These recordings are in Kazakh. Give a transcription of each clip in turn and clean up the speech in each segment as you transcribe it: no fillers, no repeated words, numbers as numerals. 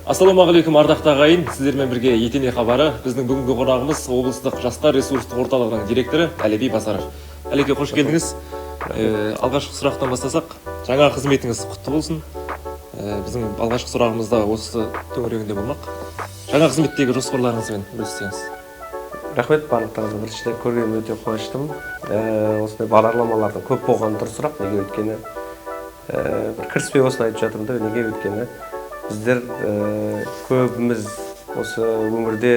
Ассалаумағалейкум ардақты ағайын, сіздермен бірге етене хабары. Біздің бүгінгі қонағымыз облыстық жастар ресурстық орталығының директоры Әлиби Басаров. Әлеке, қош келдіңіз. Алғашқы сұрақтан бастасақ, жаңа қызметіңіз құтты болсын. Біздің алғашқы сұрағымызда осы төңірегінде болмақ. Жаңа қызметтегі жоспарларыңызбен бөліссеңіз. Рахмет, барлықтарыңызды біріншіден көргеніме өте қуаныштымын. Осындай бағдарламалардың көп болғаны дұрысырақ, неге өйткені бір кіріспе осыны айтып жатырмын да, неге өйткені біздер көбіміз осы өмірде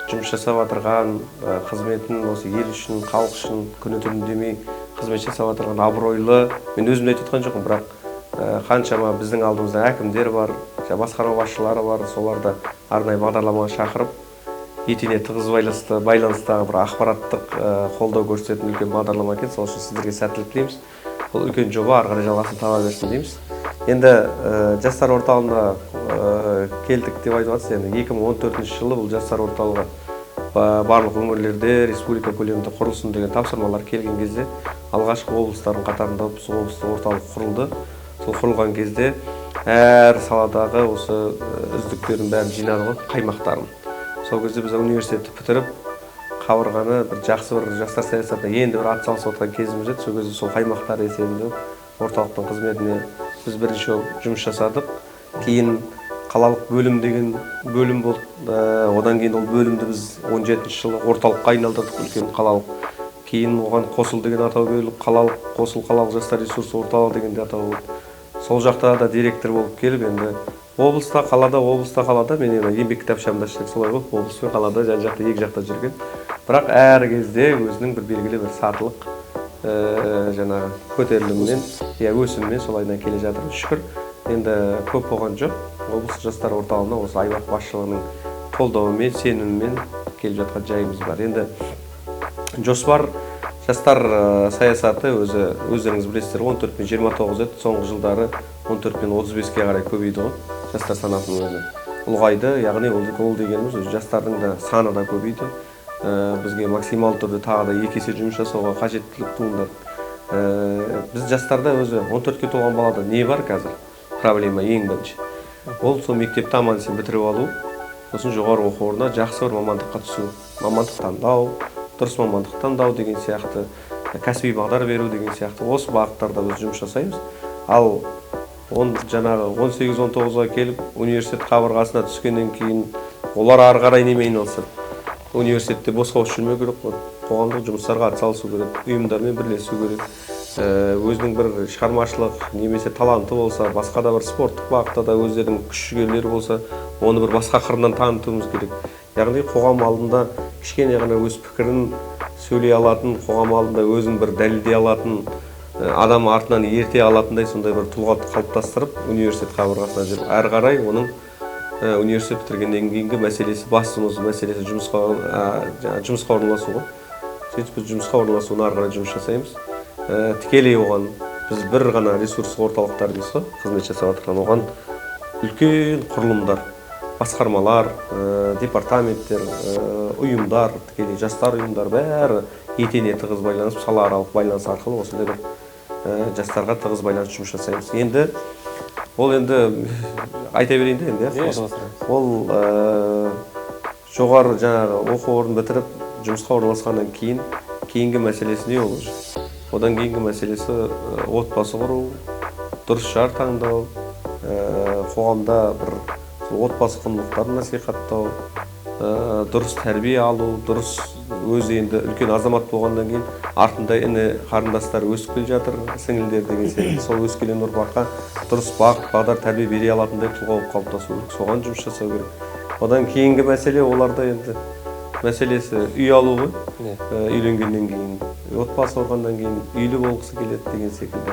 жұмыс жасап отырған, қызметін осы ел үшін, халық үшін күні түні демей қызмет жасап отырған абыройлы, мен өзім айтып отқан жоқпын, бірақ қаншама біздің алдымызда әкімдер бар, басқарма басшылары бар, соларды арнайы бағдарламаға шақырып, етене тығыз байланыстағы бір ақпараттық қолдау көрсететін үлкен бағдарлама екен. Сол үшін сіздерге сәттілік тілейміз. Бұл үлкен жоба ары қарай жалғасын таба берсін дейміз. Енді жастар орталығына келдік деп айтып жатсыз. Енді 2014 жылы бұл жастар орталығы барлық өңірлерде республика көлемінде құрылсын деген тапсырмалар келген кезде алғашқы облыстардың қатарында облыстық орталық құрылды. Сол құрылған кезде әр саладағы осы үздіктердің бәрін жинады ғой, қаймақтарын. Сол кезде біз университетті бітіріп, қабырғаны бір жақсы бір жастар саясатына енді бір атсалысып отқан кезіміз еді. Сол кезде сол қаймақтар есебінде орталықтың қызметіне біз бірінші жұмыс жасадық. Кейін қалалық бөлім деген бөлім болды. Одан кейін ол бөлімді біз 17 жылы орталыққа айналдырдық, үлкен қалалық. Кейін оған қосыл деген атау беріліп, қосыл қалалық жастар ресурсы орталығы деген де атау болды. Сол жақта да директор болып келіп, енді облыста қалада мен еңбек кітапшамда солай ғой, облыс пен қалада жан-жақта екі жақта жүрген. Бірақ әр кезде өзінің бір белгілі бір сатылық жаңағы көтеріліммен, өсіммен солайдан келе жатыр. Шүкір, енді көп болған жоқ. Облыс жастар орталығына осы аймақ басшылығының қолдауымен, сенімімен келіп жатқан жайымыз бар. Енді жоспар жастар саясаты өздеріңіз білесіздер, 14 пен 29 еді, соңғы жылдары 14 пен 35-ке қарай көбейді ғой. Жастар санатының өзі ұлғайды, яғни ол дегеніміз жастардың да саны да көбейді. Бізге максимал түрде тағы да 2 есе жұмыс жасауға қажеттілік туындады. Біз жастарда өзі 14-ке толған балада не бар қазір? Проблема ең бірінші. Ол сол мектепті аман-есен бітіріп алу, сосын жоғары оқу орнына жақсы бір мамандыққа түсу, мамандық таңдау, дұрыс мамандық таңдау деген сияқты, кәсіби бағдар беру деген сияқты осы бағыттарда біз жұмыс жасаймыз. Ал жаңағы 18-19-ға келіп университет қабырғасына түскеннен кейін олар ары қарай немен айналысады. Университетте босқа жүрмеу керек, қоғамдық жұмыстарға атсалысу керек, ұйымдармен бірлесу керек. Өзінің бір шығармашылық немесе таланты болса, басқа да бір спорттық бағытта да өздерінің күш-жігерлері болса, оны бір басқа қырынан танытуымыз керек. Яғни қоғам алдында кішкене ғана өз пікірін сөйлей алатын, қоғам алдында өзін бір дәлелдей алатын, адам артынан ерте алатындай сондай бір тұлғаны қалыптастырып, университет қабырғасына жүріп, әрі қарай оның университет бітіргеннен кейінгі мәселесі, басты мәселесі жұмысқа орналасу ғой. Сөйтіп біз жұмысқа орналасуына ары қарай жұмыс жасаймыз. Тікелей оған біз бір ғана ресурстық орталықтар дейміз ғой, қызмет жасап отырған, оған үлкен құрылымдар, басқармалар, департаменттер, ұйымдар, тікелей жастар ұйымдар бәрі етене тығыз байланысып, салааралық байланыс арқылы осындай бір жастарға тығыз байланыс жұмыс жасаймыз. Енді ол айта берейін де енді, ол жоғары жаңағы оқу орнын бітіріп жұмысқа орналасқаннан кейінгі мәселесі не ол? Одан кейінгі мәселесі отбасы құру, дұрыс жар таңдау, қоғамда бір отбасы құндылықтарын насихаттау, дұрыс тәрбие алу, дұрыс өзі енді үлкен азамат болғаннан кейін артында іні қарындастар өсіп келе жатыр, сіңілдер деген сияқты. Сол өскелең ұрпаққа дұрыс бағдар тәрбие бере алатындай тұлға болып қалыптасу керек, соған жұмыс жасау керек. Одан кейінгі мәселе оларда енді мәселесі үй алу ғой, үйленгеннен кейін, отбасы құрғаннан кейін үйлі болғысы келеді деген секілді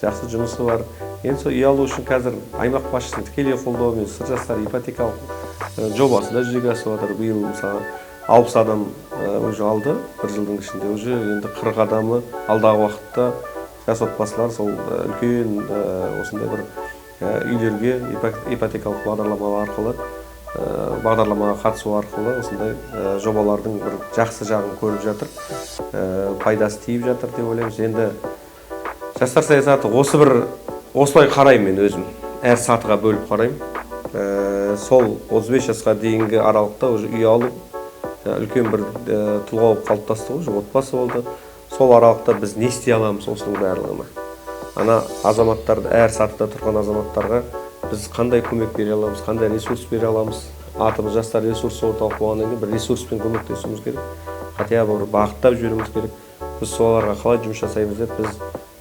жақсы жұмысы бар. Енді сол үй алу үшін қазір аймақ басшысының тікелей қолдауымен сыр жастар ипотекалық жобасы да жүзеге асып жатыр. Биыл мысалы 60 адам уже алды, бір жылдың ішінде уже енді 40 адамы алдағы уақытта жас отбасылар сол үлкен осындай бір үйлерге ипотекалық бағдарламаға қатысу арқылы осындай жобалардың бір жақсы жағын көріп жатыр, пайдасы тиіп жатыр деп ойлаймыз. Енді жастар саясаты осылай қараймын мен өзім. Әр сатыға бөліп қараймын. сол 35 жасқа дейінгі аралықта уже үй алып, үлкен бір тұлға болып қалыптасты ғой, отбасы болды. Сол аралықта біз не істей аламыз осының барлығына? Ана азаматтарды, әр сатыда тұрған азаматтарға біз қандай көмек бере аламыз, қандай ресурс бере аламыз? Атымыз жастар ресурс орталық болғаннан кейін бір ресурспен көмектесуіміз керек. Хотя бір бағыттап жіберуіміз керек. Біз соларға қалай жұмыс жасаймыз деп біз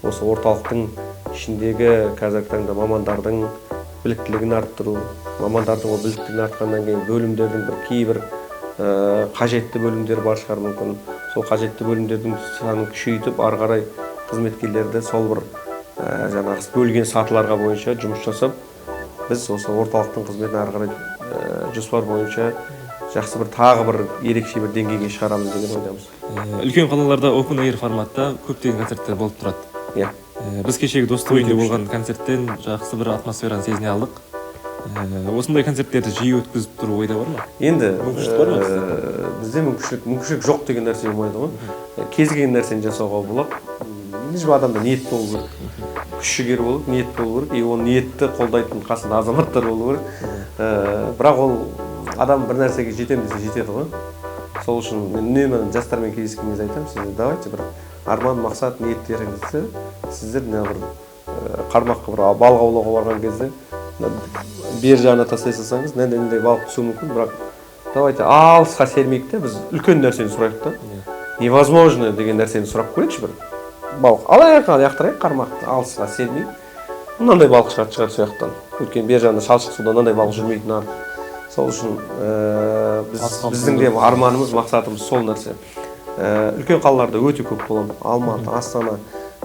осы орталықтың ішіндегі қазіргі таңда мамандардың біліктілігін арттыру, мамандардың ол біліктілігін артқаннан кейін бөлімдердің бір кейбір қажетті бөлімдер бар шығар мүмкін. Сол қажетті бөлімдердің санын күшейтіп, ары қарай қызметкерлерді сол бір жаңағы бөлген сатыларға бойынша жұмыс жасап, біз осы орталықтың қызметін ары қарай жоспар бойынша жақсы бір тағы бір ерекше бір деңгейге шығарамыз деген ойдамыз. Үлкен қалаларда open air форматта көптеген концерттер болып тұрады. Иә. Біз кешегі достық үйінде болған концерттен жақсы бір атмосфераны сезіне алдық. Осындай концерттерді жиі өткізіп тұру ойда бар ма? Енді мүмкіншілік бар ма сізде? бізде мүмкіншілік жоқ деген нәрсе болмайды ғой. Кез келген нәрсені жасауға болады. Ешбір адамда ниет болу керек. Күш-жігер болып, ниет болу керек. Ол ниетті қолдайтын қасында азаматтар болу керек. Бірақ ол адам бір нәрсеге жетем десе жетеді ғой. Сол үшін мен үнемі жастармен кездескен кезде айтамын, сіздер давайте бір арман, мақсат, ниеттеріңізді сіздер бір қармаққа бір балық аулауға барған кезде бер жағына тастай салсаңыз, нендей балық түсуі мүмкін, бірақ давайте алысқа сермейік те, біз үлкен нәрсені сұрайық та. Невозможно деген нәрсені сұрап көрейікші бір. Балық алайық, яқтырайық қармақты, алысқа сермейік. Мынандай балық шығар сояқтан. Өйткені бер жағында шалшық суда мынандай балық жүрмейтін ар. Сол үшін біздің де арманымыз, мақсатымыз сол нәрсе. Үлкен қалаларда өте көп болады. Алматы, Астана,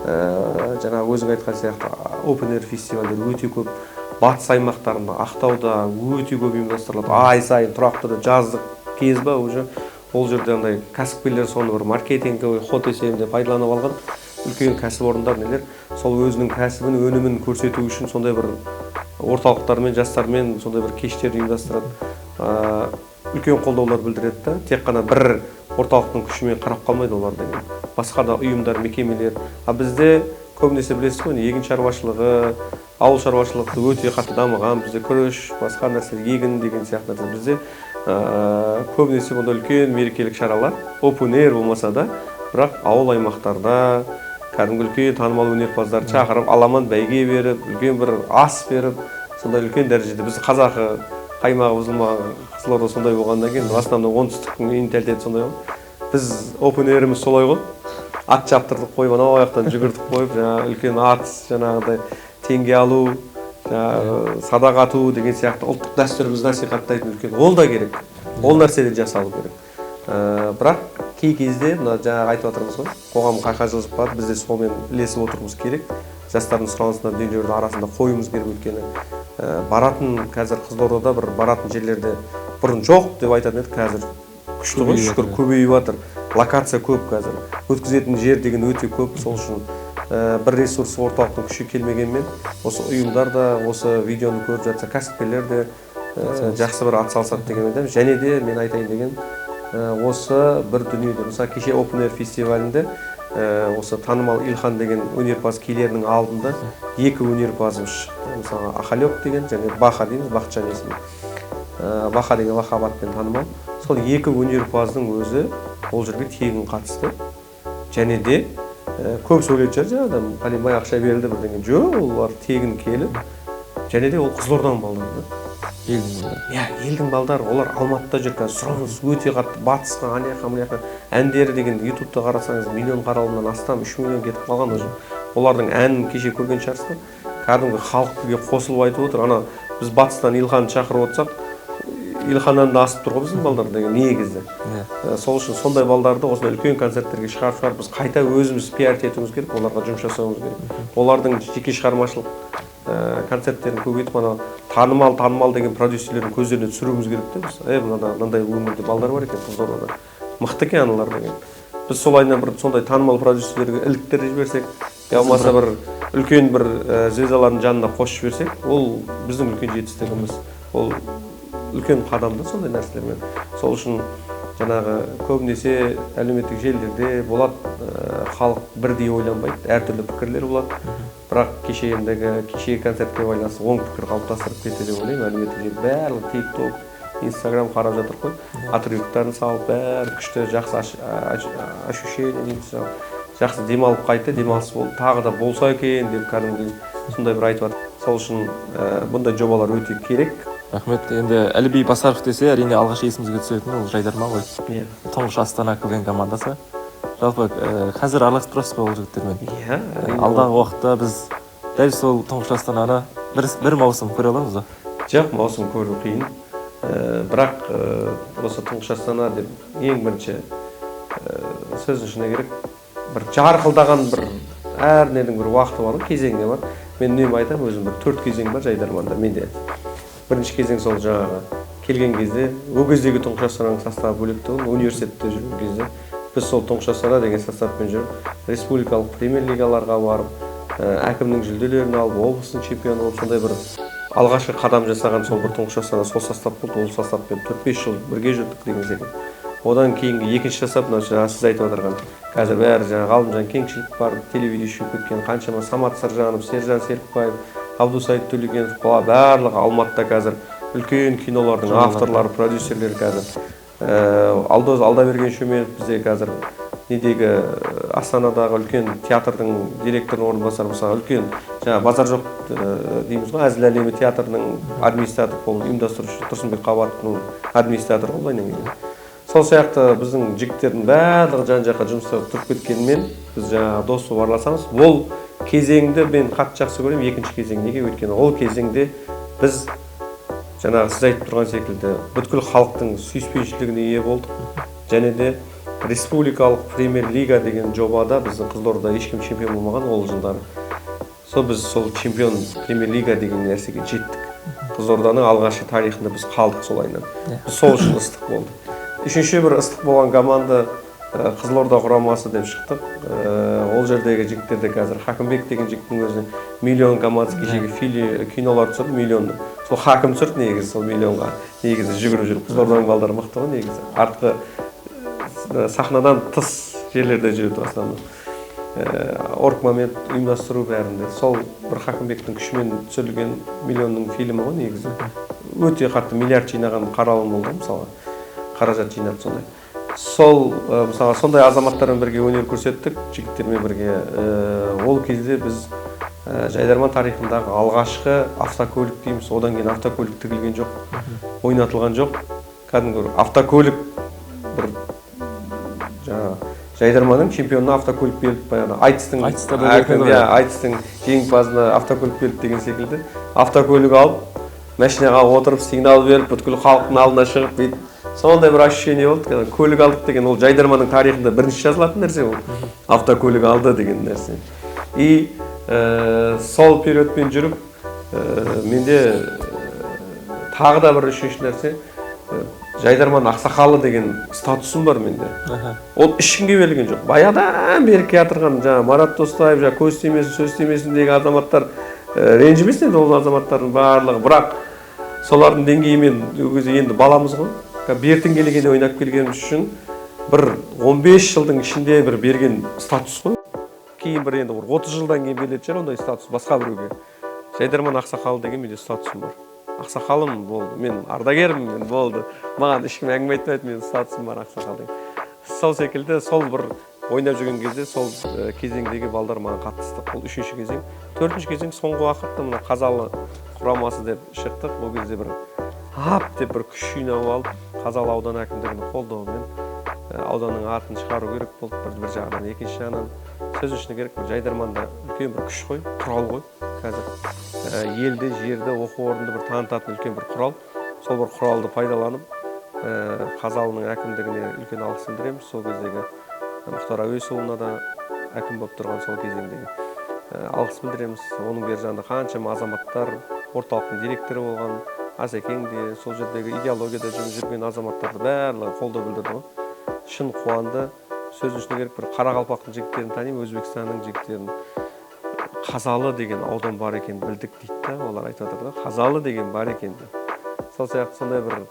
жаңа өзің айтқан сияқты open air фестивальдер өте көп. Батыс аймақтарында, Ақтауда өте көп ұйымдастырылады. Ай сайын тұрақты жаздық кез ба уже ол жерде андай кәсіпкерлер соны бір маркетинговый ход есебінде пайдаланып алған үлкен кәсіпорындар нелер сол өзінің кәсібін, өнімін көрсету үшін сондай бір орталықтармен, жастармен сондай бір кештер ұйымдастырады. Үлкен қолдаулар білдіреді да, тек қана бір орталықтың күшімен қарап қалмайды олар деген. Басқа да ұйымдар, мекемелер. Бізде көбінесе білесіз ғой, егін шаруашылығы, ауыл шаруашылығы өте қатты дамыған, бізде күріш, басқа нәрсе, егін деген сияқты нәрсе. Бізде көбінесе бұнда үлкен мерекелік шаралар, open air болмаса да, бірақ ауыл аймақтарда кәдімгі үлкен танымал өнерпаздар шақырып, аламан бәйге беріп, үлкен бір ас беріп, сондай үлкен дәрежеде біз қазақы қаймағы бұзылмаған Қызылорда сондай болғаннан кейін, основном оңтүстіктің менталитеті сондай ғой. Біз open air'іміз солай ғой. Ат шаптырдық қойып, анау аяқтан жүгірдік қойып, жаңағы үлкен ат, жаңағыдай теңге алу, садақ ату деген сияқты ұлттық дәстүрімізді насихаттайтын үлкен. Ол да керек. Ол нәрсе де жасалу керек. Бірақ кей кезде мына жаңағы айтып отырмыз ғой, қоғам қайқа жылжып барады, біз де сонымен ілесіп отыруымыз керек. Жастардың сұранысына дүниелердің арасында қоюымыз керек өйткені. Баратын қазір Қызылордада бір баратын жерлерде бұрын жоқ деп айтатын еді, қазір күшті ғой, шүкір көбейіп жатыр. Локация көп қазір. Өткізетін жер деген өте көп. Сол үшін бір ресурс орталықтың күші келмегенмен, осы ұйымдар да, осы видеоны көріп жатса, кәсіпкерлер де жақсы бір атсалысады деген ойдамын. Және де мен айтайын деген осы бір дүниеде, мысалы кеше open air фестивалінде осы танымал Илхан деген өнерпаз келерінің алдында екі өнерпазымыз шықты. Мысалы Ахалек деген және Баха дейміз, Бақытжан есімі. Баха деген лақап атпен танымал. Сол екі өнерпаздың өзі ол жерге тегін қатысты. Және де көп сөйледі жаңадан, қалимай ақша берілді бірдеңе. Жоқ, олар тегін келіп, және де ол Қызылорданың балдары. Елдің балдары, олар Алматыда жүр, қазір сұраныс өте қатты, батысқа, анаяққа, әндері деген ютубта қарасаңыз миллион қаралымнан астам, 3 миллион кетіп қалған уже. Олардың әнін кеше көрген шығарсыздар. Кәдімгі халық бізге қосылып айтып отыр. Ана біз батыстан Илханды шақырып отырсақ, Илханнан да асып тұр ғой біздің балдар деген негізі. Сол үшін сондай балдарды осындай үлкен концерттерге шығарып біз қайта өзіміз пиарить етуіміз керек, оларға жұмыс жасауымыз керек. Олардың жеке шығармашылық концерттерін көбейтіп, ана танымал деген продюсерлердің көздеріне түсіруіміз керек те біз. Мынандай өңірде балдар бар екен Қызылордада. Мықты екен аналар деген. Біз солайынан бір сондай танымал продюсерлерге іліктер жіберсек, я болмаса бір үлкен бір звездалардың жанына қосып жіберсек, ол біздің үлкен жетістігіміз. Ол үлкен қадамда сондай нәрселермен. Сол үшін Жанагы көбүнесе әлеуметтик желілерде болады, халық бірдей ойланбайды, әртүрлі пікірлер болады. Бірақ кешегі концертке байланысты оң пікір қалыптастырып кетті деп ойлаймын. Әлеуметтік желі барлығы TikTok, Instagram қарап жатыр ғой. Отрывоктарын салып, бәрі күшті, жақсы ощущение, жақсы демалып қайтты, демалыс болды, тағы да болса екен деп кәдімгідей сондай бір айтып жатыр. Сол үшін бұндай жобалар өте керек. Рахмет. Енді Әліби Басаров десе, әрине алғаш есімізге түсетін ол Жайдарман ғой. Иә. Тұңғыш Астана КВН командасы. Жалпы қазір араласып тұрасыз ба ол жігіттермен? Иә. Алдағы уақытта біз дәл сол Тұңғыш Астананы бір маусым көре аламыз ба? Жоқ, маусым көру қиын. Бірақ осы Тұңғыш Астана деп ең бірінші сөздің шыны керек, бір жарқылдаған бір әр ненің бір уақыты бар, кезеңі бар. Мен үнемі айтамын, өзім бір 4 кезең бар Жайдарманда менде. Бірінші кезең сол жаңағы келген кезде, ол кездегі Тұңғыш Астананың составы бөлектігін, университетте жүрген кезде біз сол Тұңғыш Астана деген составпен жүріп, республикалық премьер-лигаларға барып, әкімнің жүлделерін алып, облыстың чемпионы болып, сондай бір алғашқы қадам жасаған сол бір Тұңғыш Астана сол состав болды. Ол составпен 4-5 жыл бірге жүрдік деген секілді. Одан кейінгі екінші состав, мына сіз айтып отырған, қазір бәрі жаңағы Ғалымжан Кеңшілік бар, телевидение кеткен, қаншама Самат Сыржанов, Сержан Серікбаев, Абдусайд Төлегенов, барлығы Алматыда қазір үлкен кинолардың авторлары, продюсерлері қазір. Алдоз Алдаберген Шөменов бізде қазір недегі Астанадағы үлкен театрдың директорының орынбасары, мысалы үлкен жаңа базар жоқ дейміз ғой, Әзіл әлемі театрының администратор болып ұйымдастырушы Тұрсынбек Қабатовтың администраторы болайын деген. Сол сияқты біздің жігіттердің барлығы жан-жаққа жұмыста тұрып кеткенмен біз жаңа дос болып араласамыз. Ол кезеңді мен қатты жақсы көремін, екінші кезең. Неге? Өйткені ол кезеңде біз жаңағы сіз айтып тұрған секілді бүткіл халықтың сүйіспеншілігіне ие болдық. Және де республикалық премьер-лига деген жобада біздің Қызылордада ешкім чемпион болмаған ол жылдары. Біз сол чемпион премьер-лига деген нәрсеге жеттік. Қызылорданың алғашқы тарихында біз қалдық солайынан. Біз сол үшін ыстық болды. Үшінші бір ыстық болған команда Қызылорда құрамасы деп шықтық. Ол жердегі жігіттерде қазір Хакимбек деген жігіттің өзі миллион командасы кешегі кинолар түсірді миллионды. Сол Хаким түсірді негізі сол миллионға. Негізі жүгіріп жүріп Қызылорданың балдары мықты ғой негізі. Артқы сахнадан тыс жерлерде жүреді основном. Орг-момент ұйымдастыру бәрінде. Сол бір Хакимбектің күшімен түсірілген миллионның фильмі ғой негізі. Өте қатты миллиард жинаған қаралым болды мысалы. Қаражат жинап сондай. Сол мысалы сондай азаматтармен бірге өнер көрсеттік, жігіттермен бірге. Ол кезде біз Жайдарман тарихындағы алғашқы автокөлік дейміз, одан кейін автокөлік тігілген жоқ, ойнатылған жоқ. Кәдімгі автокөлік бір Жайдарманның чемпионына автокөлік беріліп, баяғыда айтыстың жеңімпазына автокөлік беріліп деген секілді. Автокөлік алып, машинаға отырып, сигнал беріп, бүткіл халықтың алдына шығып, сондай бір ощущение болды. Көлік алдық деген ол Жайдарманның тарихында бірінші жазылатын нәрсе ол. Автокөлік алды деген нәрсе. И сол периодпен жүріп, менде тағы да бір үшінші нәрсе, Жайдарман ақсақалы деген статусым бар менде. Ол ешкімге берілген жоқ. Баяғыдан бері келатырған Марат Достаев, көз тимесін, сөз тимесіндегі азаматтар ренжімесін енді ол азаматтардың барлығы. Бірақ солардың деңгейімен енді баламыз ғой. Бертін келгенде ойнап келгеніміз үшін бір 15 жылдың ішінде бір берген статус қой. Кейін бір енді 30 жылдан кейін берілетін шығар ондай статус басқа біреуге. Жайдарман ақсақалы деген менде статусым бар. Ақсақалым болды, мен ардагермін болды. Маған ешкім әңгіме айтпайды, менің статусым бар ақсақал деген. Сол секілді сол бір ойнап жүрген кезде сол кезеңдегі балдар маған қатты ыстық. Ол үшінші кезең. Төртінші кезең соңғы уақытта мына Қазалы құрамасы деп шықтық. Ол кезде бір деп бір күш жинап алып, Қазалы аудан әкімдігінің қолдауымен ауданның атын шығару керек болды бір жағынан. Екінші жағынан сөз үшін керек Жайдарманда үлкен бір күш қой, құрал ғой. Қазір елде, жерде, оқу орнында бір танытатын үлкен бір құрал. Сол бір құралды пайдаланып, Қазалының әкімдігіне үлкен алғыс білдіреміз. Сол кездегі Мұхтар Әуесұлына да әкім болып тұрған сол кезеңдегі алғыс білдіреміз. Оның бер жағында қаншама азаматтар, орталықтың директоры болған Асекең де, сол жердегі идеологияда жүрген азаматтарды барлығы қолдау білдірді ғой. Шын қуанды. Сөз үшін керек бір Қарақалпақтың жігіттерін танимын, Өзбекстанның жігіттерін. Қазалы деген аудан бар екен білдік дейді. Олар айтып жатыр да, Қазалы деген бар екен. Сол сияқты сондай бір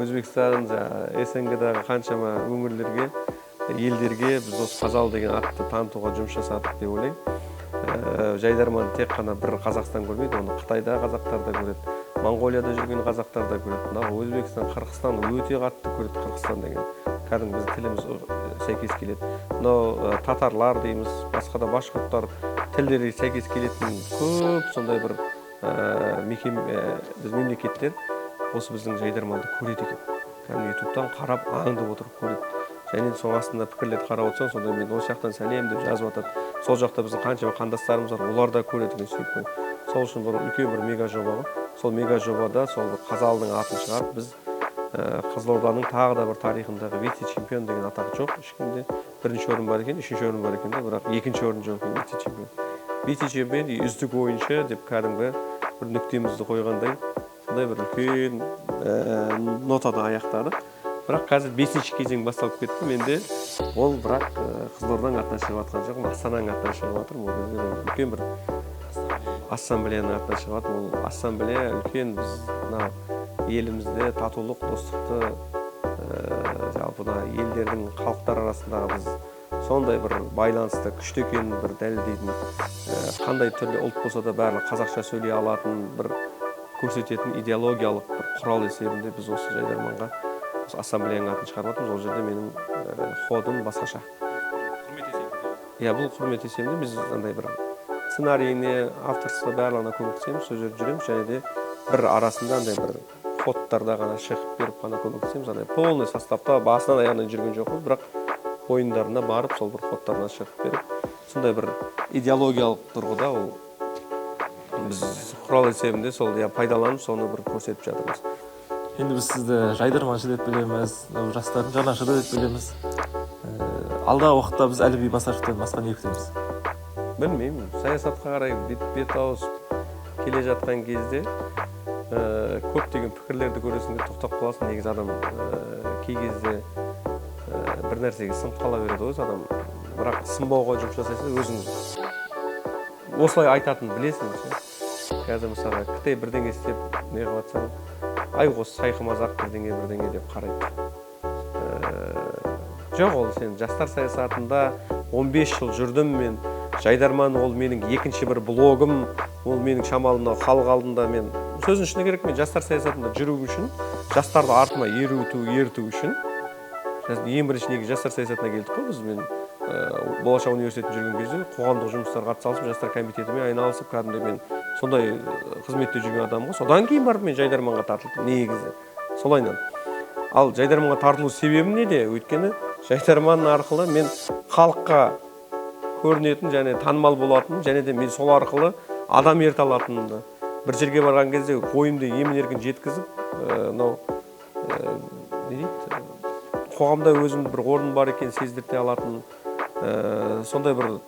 Өзбекстан, СНГ-дағы қаншама өңірлерге, елдерге біз осы Қазалы деген атты танытуға жұмыс жасадық деп ойлаймын. Жайдарман тек қана бір Қазақстан көрмейді, оны Қытайда қазақтар да көреді, Монғолияда жүрген қазақтар да көреді. Мынау Өзбекстан, Қырғызстан өте қатты көреді. Қырғызстан деген кәдімгі біздің тіліміз сәйкес келеді. Мынау татарлар дейміз, басқа да башқұрттар тілдері сәйкес келетін көп сондай бір біз мемлекеттер осы біздің жайдарманды көреді екен. Кәдімгі ютубтан қарап аңдып отырып көреді. Және соның астында пікірлерді қарап отырсаң, сонда мен осы жақтан сәлем деп жазып жатады. Сол жақта біздің қаншама қандастарымыз бар, олар да көреді екен сөйтіп. Сол үшін бір үлкен бір мега жоба ғой. Сол мега жобада сол Қазалының атын шығарып, біз Қызылорданың тағы да бір тарихындағы вице-чемпион деген атақ жоқ. Ешкімде бірінші орын бар екен, үшінші орын бар екен, бірақ екінші орын жоқ екен вице-чемпион. Вице-чемпион үздік ойыншы деп кәдімгі бір нүктемізді қойғандай, сондай бір үлкен нотада аяқтады. Бірақ қазір 5-ші кезең басталып кетті. Менде ол бірақ Қызылорданың атынан шығып жатқан жоқ, Астананың атынан шығып жатыр. Ол үлкен бір ассамблеяның атынан шығып жатыр. Ол ассамблея үлкен біз елімізде татулық, достықты, жалпы елдердің халықтар арасындағы біз сондай бір байланысты күшті екенін бір дәлелдейтін, қандай түрлі ұлт болса да барлығы қазақша сөйлей алатын бір көрсететін идеологиялық бір құрал есебінде біз осы жайдарманға ассамблеяның атын шығарып жатырмыз. Ол жерде менің ходым басқаша. Бұл құрмет есебінде біз андай бір сценарийіне, авторство барлығына көмектесеміз, сол жерде жүреміз, және де бір арасында андай бір ходтарда ғана шығып беріп қана көмектесеміз. Андай полный составта басынан аяғына жүрген жоқпыз, бірақ ойындарына барып, сол бір ходтарына шығып беріп, сондай бір идеологиялық тұрғыда ол біз құрал есебінде сол пайдаланып, соны бір көрсетіп жатырмыз. Енді біз сізді жайдарманшы деп білеміз, жастардың жанашыры деп білеміз. Алдағы уақытта біз Әліби Басаровтан басқа не күтеміз? Білмеймін. Саясатқа қарай бет ауысып келе жатқан кезде көптеген пікірлерді көресің де тоқтап қаласың. Негізі адам кей кезде бір нәрсеге сынып қала береді ғой адам. Бірақ сынбауға жұмыс жасайсың, өзің осылай айтатынын білесің. Қазір мысалға Қытай бірдеңе істеп не қылып жатсаң, ай осы сайқымазақ бірдеңе деп қарайды. Жоқ, ол сен жастар саясатында 15 жыл жүрдім мен. Жайдарман ол менің екінші бір блогым, ол менің шамалымда халық алдында мен сөздің ішіне керек, мен жастар саясатында жүру үшін, жастарды артыма ерту үшін, ең бірінші неге жастар саясатына келдік қой біз. Мен болашақ университетінде жүрген кезде қоғамдық жұмыстарға атсалысып, жастар комитетімен айналысып, кәдімгі мен сондай қызметте жүрген адам ғой. Содан кейін барып мен жайдарманға тартылдым негізі. Солайынан. Ал жайдарманға тартылу себебім неде? Өйткені жайдарман арқылы мен халыққа көрінетін және танымал болатын, және де мен сол арқылы адам ерте алатынымды, бір жерге барған кезде ойымды емін-еркін жеткізіп, қоғамда өзімді бір орын бар екен сездірте алатын, сондай бір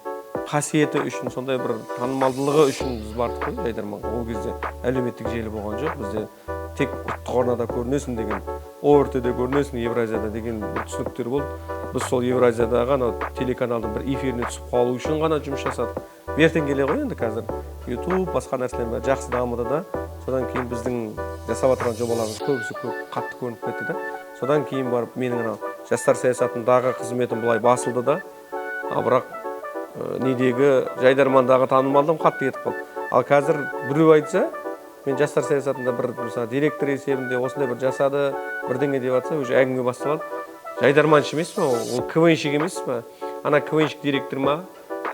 қасиеті үшін, сондай бір танымалдылығы үшін біз бардық қой жайдарманға. Ол кезде әлеуметтік желі болған жоқ. Бізде тек ұлттық арнада көрінесің деген, ОРТ-де көрінесің, Евразияда деген түсініктер болды. Біз сол Евразиядағы телеканалдың бір эфиріне түсіп қалу үшін ғана жұмыс жасадық. Бертен келе ғой енді қазір YouTube, басқа нәрселер жақсы дамыды да. Содан кейін біздің жасап жатқан жобаларымыз көбісі қатты көрініп кетті да. Содан кейін барып менің жастар саясатындағы қызметім бұлай басылды да. Бірақ недегі жайдармандағы танымалдығым қатты кетіп қалды. Ал қазір біреу айтса, мен жастар саясатында бір директор есебінде осындай бір жасады, бірдеңе деп жатса, уже әңгіме басталады. Жайдарманшы емес па, ол КВНщик емес па? Ана КВНщик директор ма?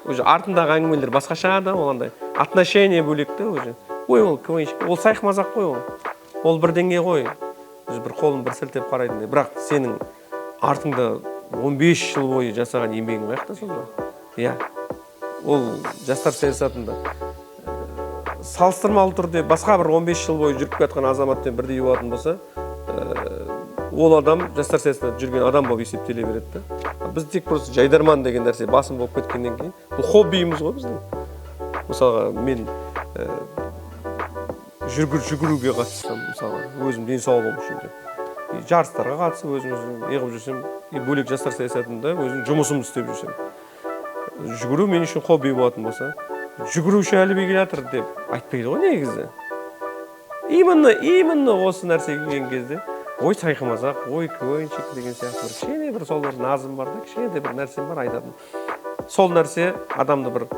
Уже артындағы әңгімелер басқаша да, оландай отношение бөлек те уже. Ой, ол КВНщик, ол сайқымазақ қой ол. Ол бірдеңе ғой. Бір қолын бір сілтеп қарайтындай. Бірақ сенің артыңда 15 жыл бойы жасаған еңбегің қаяқта сонда? Ол жастар саясатында салыстырмалы түрде басқа бір 15 жыл бойы жүріп жатқан азаматпен бірдей болатын болса, ол адам жастар саясатында жүрген адам болып есептеле береді. Біз тек просто жайдарман деген нәрсе басым болып кеткеннен кейін, бұл хоббиіміз ғой біздің. Мысалға мен жүгіруге қатыссам, мысалға өзім денсаулығым үшін деп, жарыстарға қатысып өзіміз неғып жүрсем, бөлек жастар саясатында өзім жұмысымды істеп жүрсем, жүгіру мен үшін хобби болатын болса, жүгіруші Әліби келе жатыр деп айтпайды ғой негізі. Именно осы нәрсе келген кезде ой сайқымазақ, ой ойыншық деген сияқты бір кішкене бір сол бір назым бар да, кішкене бір нәрсем бар айтатын. Сол нәрсе адамды бір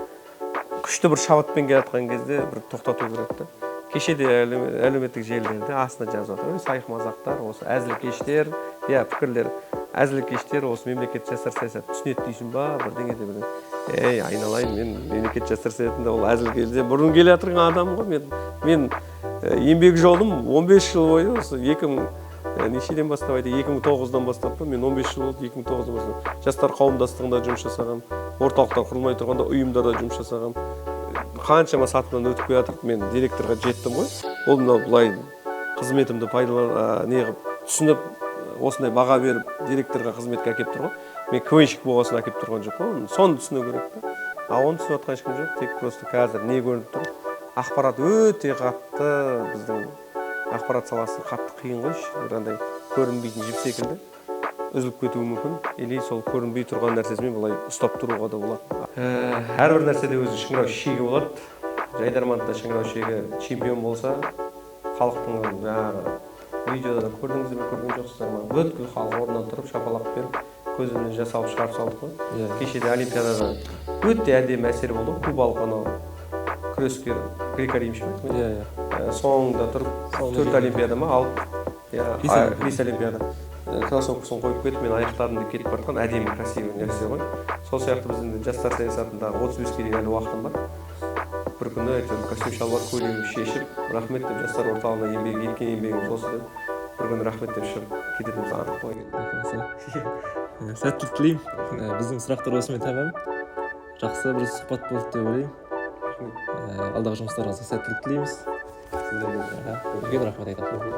күшті бір шабытпен келе жатқан кезде бір тоқтату керек та. Кеше де әлеуметтік желілерде астына жазып жатыр. Сайқымазақтар, осы әзілкештер, пікірлер, әзілкештер осы мемлекет жастар саясатын түсінеді дейсің ба, бірдеңе де бірдеңе. Ей, айналайын, мен мемлекет жастар саясатында ол әзілкеште бұрын келе жатырған адам ғой. Мен еңбек жолым 15 жыл бойы осы 2000 нешеден бастап айтты, 2009-дан бастап мен 15 жыл болды, 2009-дан бастап жастар қауымдастығында жұмыс жасағам, орталықтар құрылмай тұрғанда ұйымдарда жұмыс жасағам. Қаншама сатыдан өтіп келе жатыр, мен директорға жеттім ғой. Ол мынау былай қызметімді түсініп, осындай баға беріп директорға қызметке әкеп тұр ғой. Мен көйіншік болғасын әкеп тұрған жоқ қой. Соны түсіну керек та. Оны түсініп жатқан ешкім жоқ, тек просто қазір не көрініп тұр? Ақпарат өте қатты, біздің ақпарат саласы қатты қиын ғой, андай көрінбейтін жіп секілді үзіліп кетуі мүмкін. Или сол көрінбей тұрған нәрсесімен былай ұстап тұруға да болады. Әрбір нәрседе өзі шыңырау шегі болады. Жайдарманда шыңырау шегі чемпион болса, халықтың жаңағы видеода көрдіңіздер ме, көрген жоқсыздар ма? Бүткіл халық орнынан тұрып шапалақ беріп, көзінен жас алып шығарып салдық қой. Кешеде Олимпиадада өте әдемі әсер болды. Кубалық анау күрескер греко-римші ме? Соңында тұрып 4 Олимпиада ма алып, 5 Олимпиада. Кроссовкасын қойып кетіп, мен аяқтарым деп кетіп бартқан әдемі красивый нәрсе ғой. Сол сияқты біздің жастар саясатындағы 35-ге дейін әлі уақытым бар. Бір күні костюм шалбар көйлегімді шешіп, рахмет деп жастар орталығына еткен еңбегіміз осы деп, бір күні рахмет деп шығып кететіміз анық қой. Сәттілік тілеймін. Біздің сұрақтар осымен тәмам. Жақсы бір сұхбат болды деп ойлаймын. Алдағы жұмыстарыңызға сәттілік тілейміз. Сіздерге үлкен рахмет айтамын.